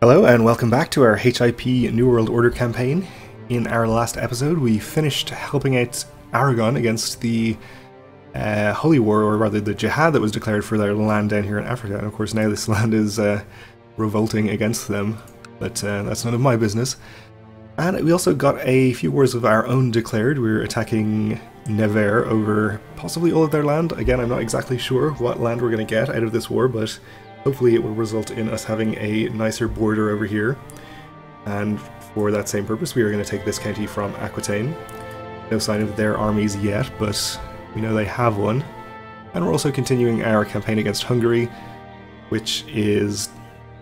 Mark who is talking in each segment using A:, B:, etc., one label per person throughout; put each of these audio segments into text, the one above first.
A: Hello and welcome back to our HIP New World Order campaign. In our last episode we finished helping out Aragon against the Holy War, or rather the Jihad that was declared for their land down here in Africa, and of course now this land is revolting against them, but that's none of my business. And we also got a few wars of our own declared. We're attacking Nevers over possibly all of their land. Again, I'm not exactly sure what land we're going to get out of this war, but hopefully it will result in us having a nicer border over here. And for that same purpose, we are going to take this county from Aquitaine. No sign of their armies yet, but we know they have one. And we're also continuing our campaign against Hungary, which is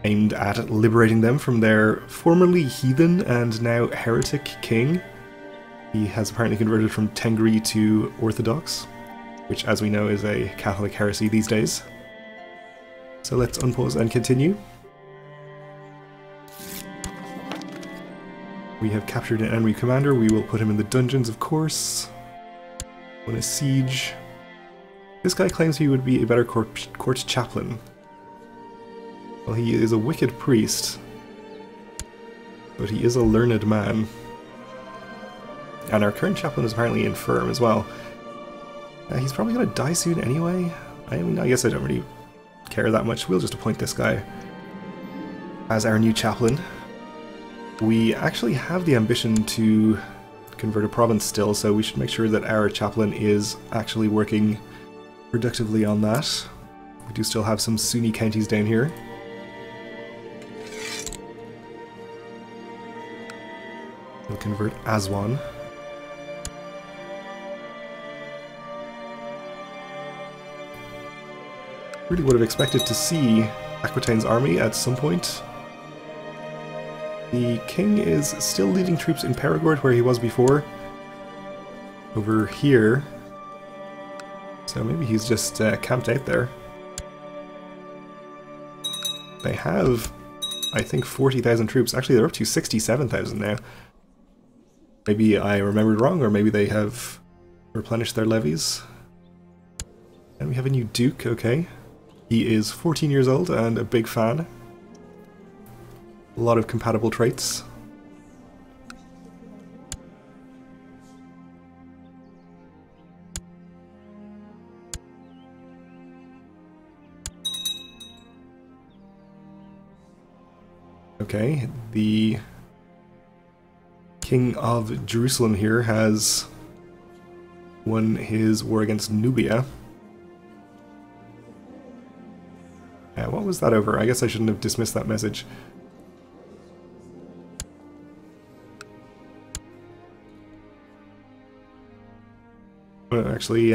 A: aimed at liberating them from their formerly heathen and now heretic king. He has apparently converted from Tengri to Orthodox, which as we know is a Catholic heresy these days. So let's unpause and continue. We have captured an enemy commander. We will put him in the dungeons, of course. On a siege. This guy claims he would be a better court chaplain. Well, he is a wicked priest, but he is a learned man. And our current chaplain is apparently infirm as well. He's probably going to die soon anyway. I mean, I guess I don't really care that much. We'll just appoint this guy as our new chaplain. We actually have the ambition to convert a province still, so we should make sure that our chaplain is actually working productively on that. We do still have some Sunni counties down here. We'll convert Aswan. Really would have expected to see Aquitaine's army at some point. The king is still leading troops in Perigord, where he was before. Over here. So maybe he's just camped out there. They have, I think, 40,000 troops. Actually, they're up to 67,000 now. Maybe I remembered wrong, or maybe they have replenished their levies. And we have a new duke, okay. He is 14 years old and a big fan. A lot of compatible traits. Okay, the King of Jerusalem here has won his war against Nubia. What was that over? I guess I shouldn't have dismissed that message. Well, actually,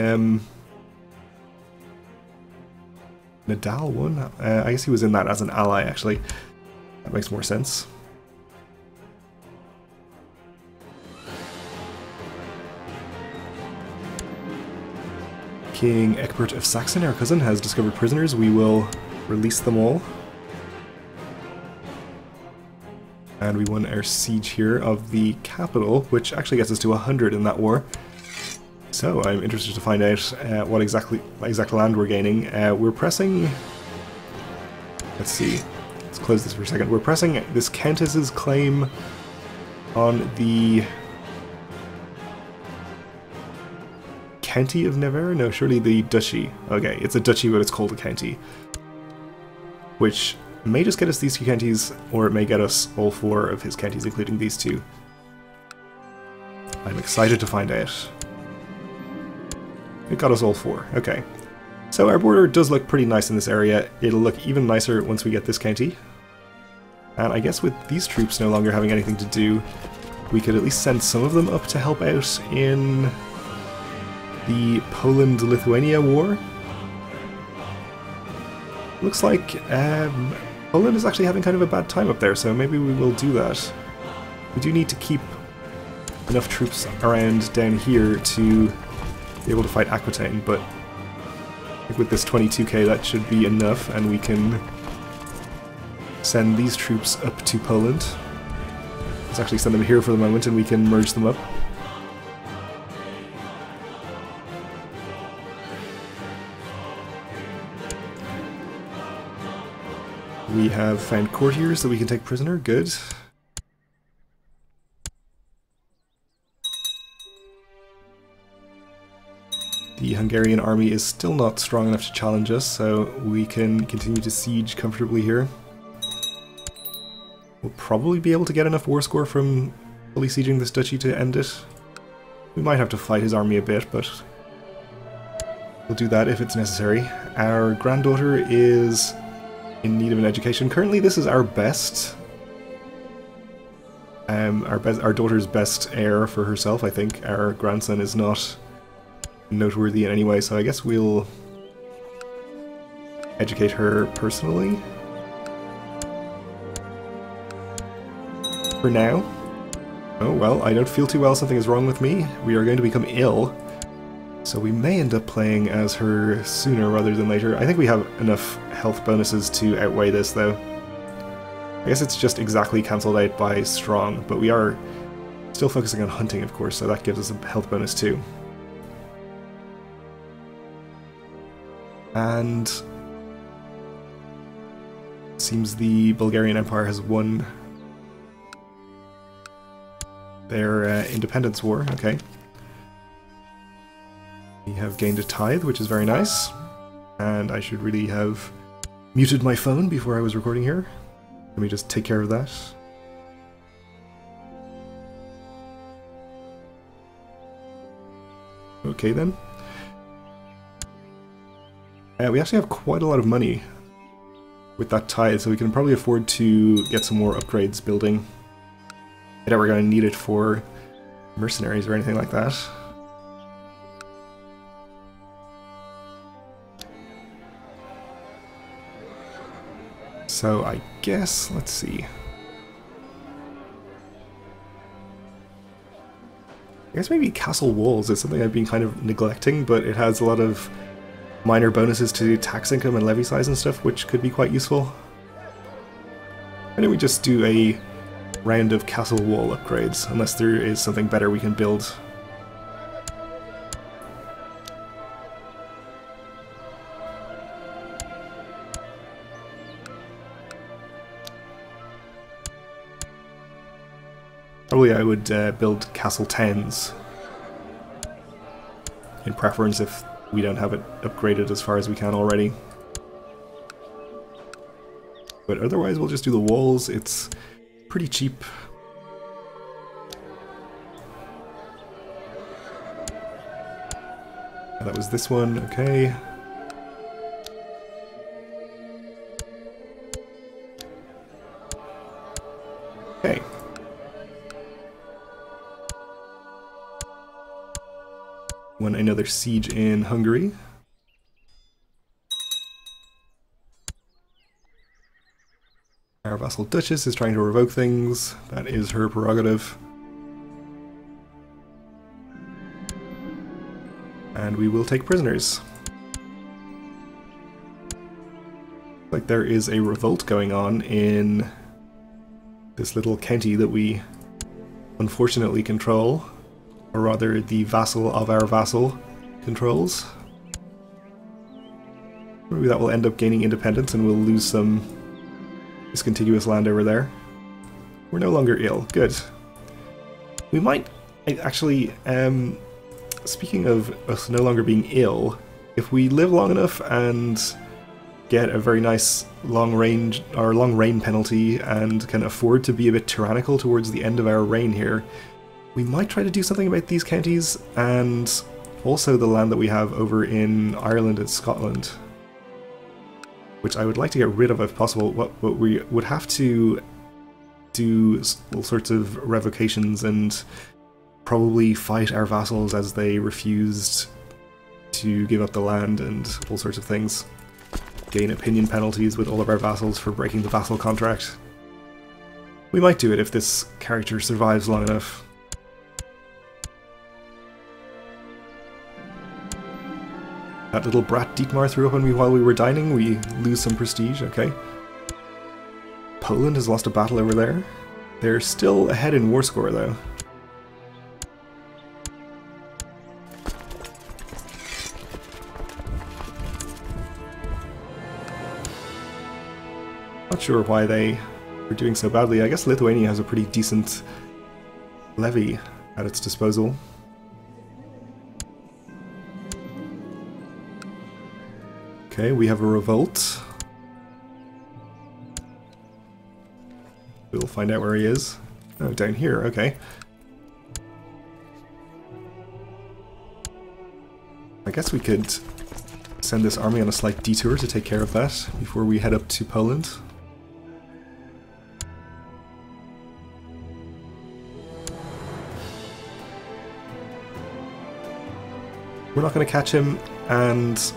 A: Nadal won? I guess he was in that as an ally, actually. That makes more sense. King Ecbert of Saxon, our cousin, has discovered prisoners. We will release them all. And we won our siege here of the capital, which actually gets us to 100 in that war. So I'm interested to find out what exact land we're gaining. We're pressing... Let's see. Let's close this for a second. We're pressing this Countess's claim on the county of Nevers? No, surely the duchy. Okay, it's a duchy, but it's called a county. Which may just get us these two counties, or it may get us all four of his counties, including these two. I'm excited to find out. It got us all four. Okay. So our border does look pretty nice in this area. It'll look even nicer once we get this county. And I guess with these troops no longer having anything to do, we could at least send some of them up to help out in the Poland-Lithuania war. Looks like Poland is actually having kind of a bad time up there, so maybe we will do that. We do need to keep enough troops around down here to be able to fight Aquitaine, but I think with this 22k that should be enough, and we can send these troops up to Poland. Let's actually send them here for the moment and we can merge them up. We have found courtiers that we can take prisoner, good. The Hungarian army is still not strong enough to challenge us, so we can continue to siege comfortably here. We'll probably be able to get enough war score from fully sieging this duchy to end it. We might have to fight his army a bit, but we'll do that if it's necessary. Our granddaughter is in need of an education. Currently, this is our best, our daughter's best heir for herself. I think our grandson is not noteworthy in any way, so I guess we'll educate her personally for now. Oh well, I don't feel too well. Something is wrong with me. We are going to become ill. So we may end up playing as her sooner rather than later. I think we have enough health bonuses to outweigh this, though. I guess it's just exactly cancelled out by strong, but we are still focusing on hunting, of course, so that gives us a health bonus too. And seems the Bulgarian Empire has won their independence war. Okay. We have gained a tithe, which is very nice. And I should really have muted my phone before I was recording here. Let me just take care of that. Okay then. We actually have quite a lot of money with that tithe, so we can probably afford to get some more upgrades building. I doubt we're going to need it for mercenaries or anything like that. So I guess, let's see. I guess maybe Castle Walls is something I've been kind of neglecting, but it has a lot of minor bonuses to tax income and levy size and stuff, which could be quite useful. Why don't we just do a round of castle wall upgrades, unless there is something better we can build. Probably I would build castle towns in preference if we don't have it upgraded as far as we can already. But otherwise we'll just do the walls. It's pretty cheap. That was this one, okay. Okay. Won another siege in Hungary. Our vassal duchess is trying to revoke things. That is her prerogative. And we will take prisoners. Like there is a revolt going on in this little county that we unfortunately control. Or rather, the vassal of our vassal controls. Maybe that will end up gaining independence and we'll lose some discontiguous land over there. We're no longer ill. Good. We might actually, speaking of us no longer being ill, if we live long enough and get a very nice long range or long reign penalty and can afford to be a bit tyrannical towards the end of our reign here, we might try to do something about these counties and also the land that we have over in Ireland and Scotland, which I would like to get rid of if possible. But we would have to do all sorts of revocations and probably fight our vassals as they refused to give up the land and all sorts of things. Gain opinion penalties with all of our vassals for breaking the vassal contract. We might do it if this character survives long enough. That little brat Dietmar threw up on me while we were dining. We lose some prestige, okay. Poland has lost a battle over there. They're still ahead in war score, though. Not sure why they were doing so badly. I guess Lithuania has a pretty decent levy at its disposal. Okay, we have a revolt. We'll find out where he is. Oh, down here, okay. I guess we could send this army on a slight detour to take care of that before we head up to Poland. We're not going to catch him, and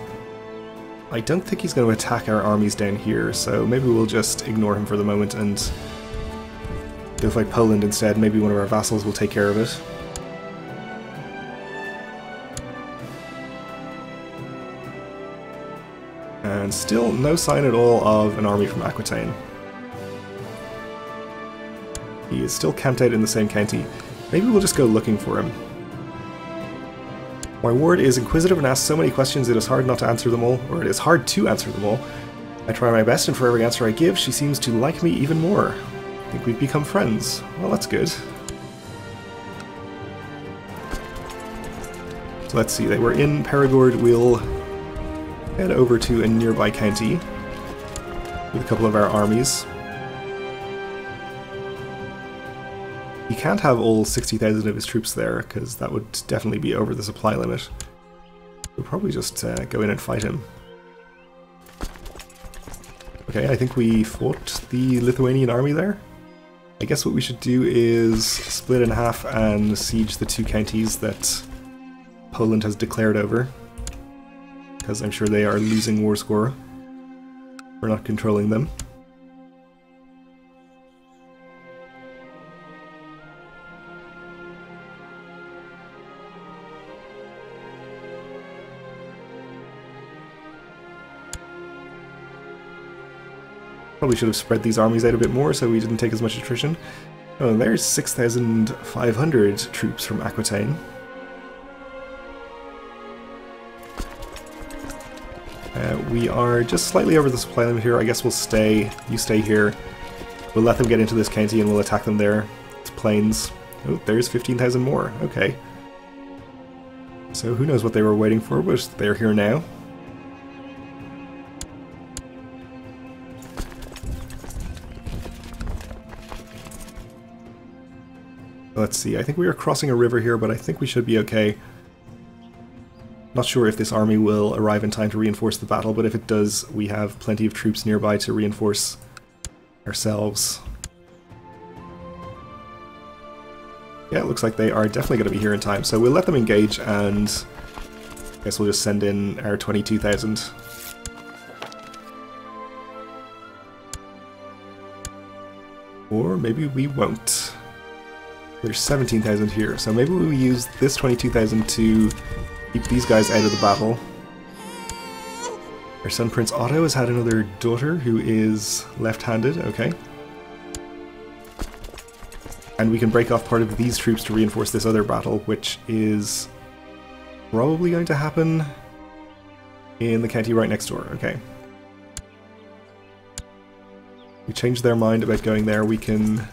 A: I don't think he's going to attack our armies down here, so maybe we'll just ignore him for the moment and go fight Poland instead. Maybe one of our vassals will take care of it. And still no sign at all of an army from Aquitaine. He is still camped out in the same county. Maybe we'll just go looking for him. My ward is inquisitive and asks so many questions it is hard not to answer them all, or it is hard to answer them all. I try my best, and for every answer I give, she seems to like me even more. I think we've become friends. Well, that's good. So let's see, they were in Perigord. We'll head over to a nearby county with a couple of our armies. He can't have all 60,000 of his troops there, because that would definitely be over the supply limit. We'll probably just go in and fight him. Okay, I think we fought the Lithuanian army there. I guess what we should do is split in half and siege the two counties that Poland has declared over, because I'm sure they are losing war score. We're not controlling them. Probably should have spread these armies out a bit more so we didn't take as much attrition. Oh, and there's 6,500 troops from Aquitaine. We are just slightly over the supply limit here. I guess we'll stay. You stay here. We'll let them get into this county and we'll attack them there. It's plains. Oh, there's 15,000 more. Okay. So who knows what they were waiting for, but they're here now. Let's see, I think we are crossing a river here, but I think we should be okay. Not sure if this army will arrive in time to reinforce the battle, but if it does, we have plenty of troops nearby to reinforce ourselves. Yeah, it looks like they are definitely going to be here in time, so we'll let them engage, and I guess we'll just send in our 22,000. Or maybe we won't. There's 17,000 here, so maybe we use this 22,000 to keep these guys out of the battle. Our son Prince Otto has had another daughter who is left-handed, okay. And we can break off part of these troops to reinforce this other battle, which is probably going to happen in the county right next door, okay. We changed their mind about going there. We can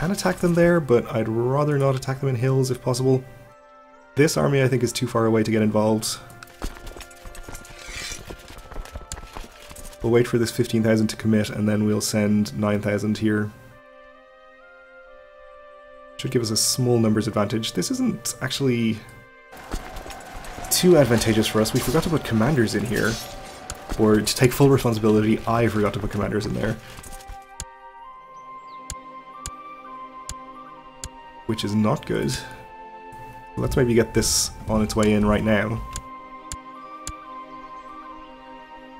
A: attack them there, but I'd rather not attack them in hills if possible. This army I think is too far away to get involved. We'll wait for this 15,000 to commit and then we'll send 9,000 here. Should give us a small numbers advantage. This isn't actually too advantageous for us. We forgot to put commanders in here. Or to take full responsibility, I forgot to put commanders in there. Which is not good. Let's maybe get this on its way in right now.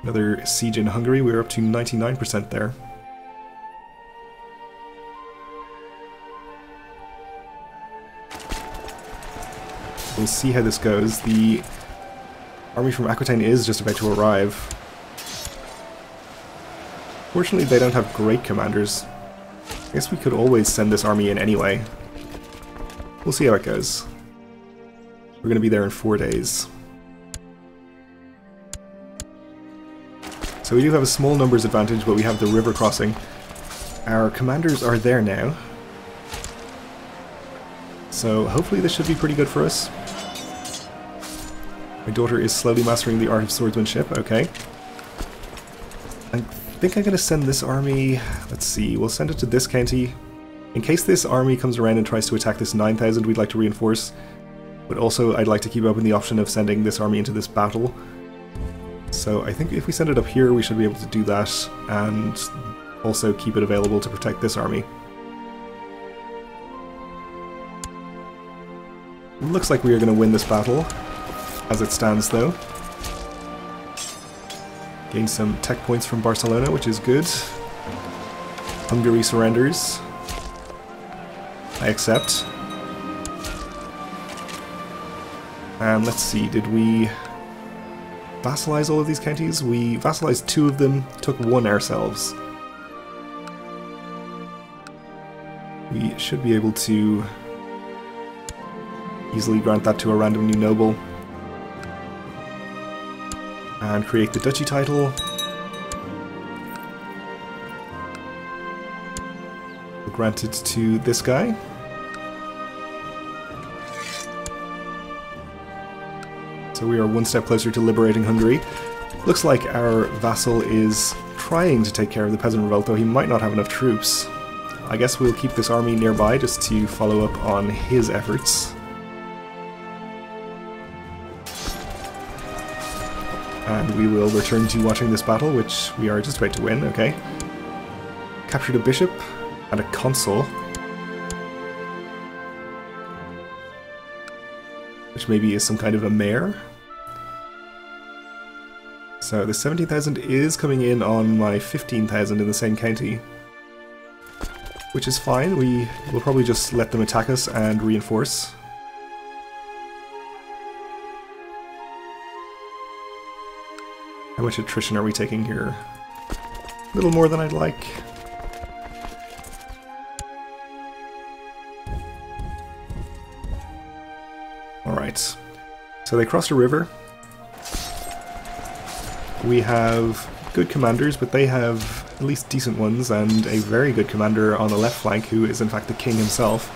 A: Another siege in Hungary, we're up to 99% there. We'll see how this goes. The army from Aquitaine is just about to arrive. Fortunately, they don't have great commanders. I guess we could always send this army in anyway. We'll see how it goes. We're going to be there in 4 days. So we do have a small numbers advantage, but we have the river crossing. Our commanders are there now. So hopefully this should be pretty good for us. My daughter is slowly mastering the art of swordsmanship, okay. I think I'm going to send this army, let's see, we'll send it to this county. In case this army comes around and tries to attack this 9,000 we'd like to reinforce. But also I'd like to keep open the option of sending this army into this battle. So I think if we send it up here we should be able to do that, and also keep it available to protect this army. Looks like we are going to win this battle, as it stands though. Gain some tech points from Barcelona, which is good. Hungary surrenders. I accept. And let's see, did we vassalize all of these counties? We vassalized 2 of them, took 1 ourselves. We should be able to easily grant that to a random new noble. And create the duchy title. We'll grant it to this guy. So we are 1 step closer to liberating Hungary. Looks like our vassal is trying to take care of the peasant revolt, though he might not have enough troops. I guess we'll keep this army nearby just to follow up on his efforts. And we will return to watching this battle, which we are just about to win, okay. Captured a bishop and a consul. Which maybe is some kind of a mayor. So the 17,000 is coming in on my 15,000 in the same county. Which is fine, we will probably just let them attack us and reinforce. How much attrition are we taking here? A little more than I'd like. Alright, so they crossed a river. We have good commanders, but they have at least decent ones, and a very good commander on the left flank who is in fact the king himself.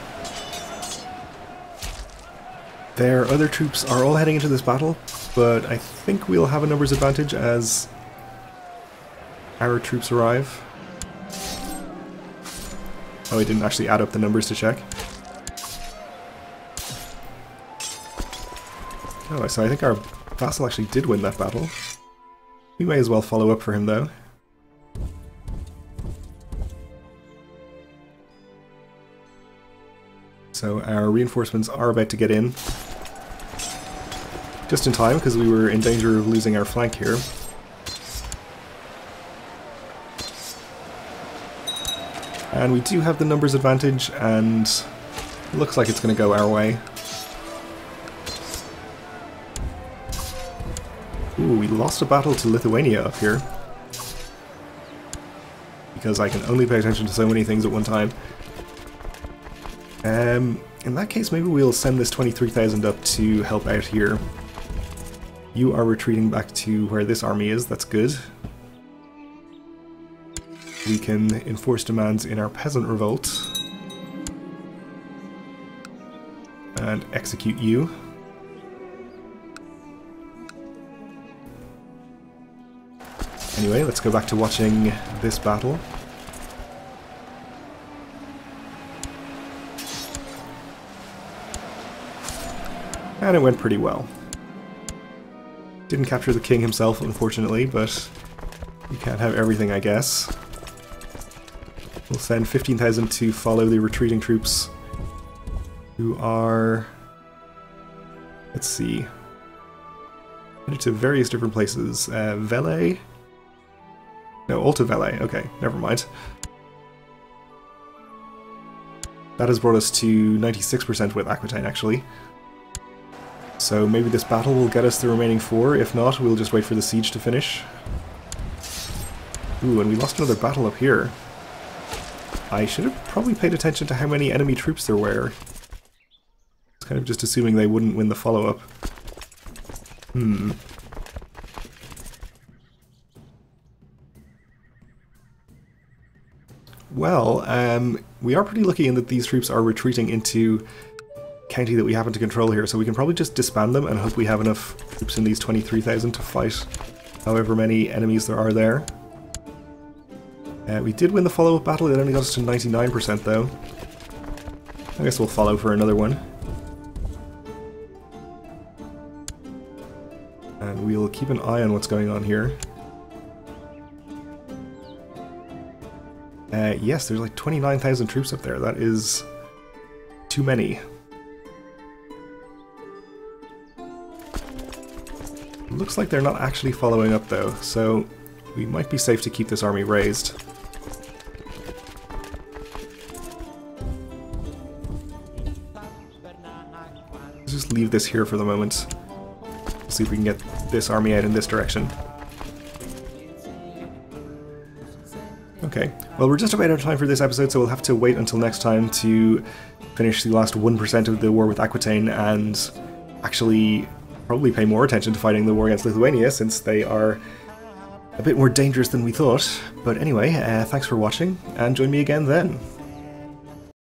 A: Their other troops are all heading into this battle, but I think we'll have a numbers advantage as our troops arrive. Oh, I didn't actually add up the numbers to check. Oh, so I think our vassal actually did win that battle. We may as well follow up for him, though. So our reinforcements are about to get in. Just in time, because we were in danger of losing our flank here. And we do have the numbers advantage, and it looks like it's going to go our way. Ooh, we lost a battle to Lithuania up here. Because I can only pay attention to so many things at one time. In that case, maybe we'll send this 23,000 up to help out here. You are retreating back to where this army is, that's good. We can enforce demands in our peasant revolt. And execute you. Anyway, let's go back to watching this battle. And it went pretty well. Didn't capture the king himself, unfortunately, but you can't have everything, I guess. We'll send 15,000 to follow the retreating troops, who are... let's see... headed to various different places. Vele? No, Alta Vele. Okay, never mind. That has brought us to 96% with Aquitaine, actually. So maybe this battle will get us the remaining 4, if not, we'll just wait for the siege to finish. Ooh, and we lost another battle up here. I should have probably paid attention to how many enemy troops there were. I was kind of just assuming they wouldn't win the follow-up. well, we are pretty lucky in that these troops are retreating into county that we happen to control here, so we can probably just disband them and hope we have enough troops in these 23,000 to fight however many enemies there are there. We did win the follow-up battle, it only got us to 99% though. I guess we'll follow for another one. And we'll keep an eye on what's going on here. Yes, there's like 29,000 troops up there. That is too many. Looks like they're not actually following up though, so we might be safe to keep this army raised. Let's just leave this here for the moment. See if we can get this army out in this direction. Okay, well we're just about out of time for this episode, so we'll have to wait until next time to finish the last 1% of the war with Aquitaine and actually probably pay more attention to fighting the war against Lithuania, since they are a bit more dangerous than we thought. But anyway, thanks for watching, and join me again then.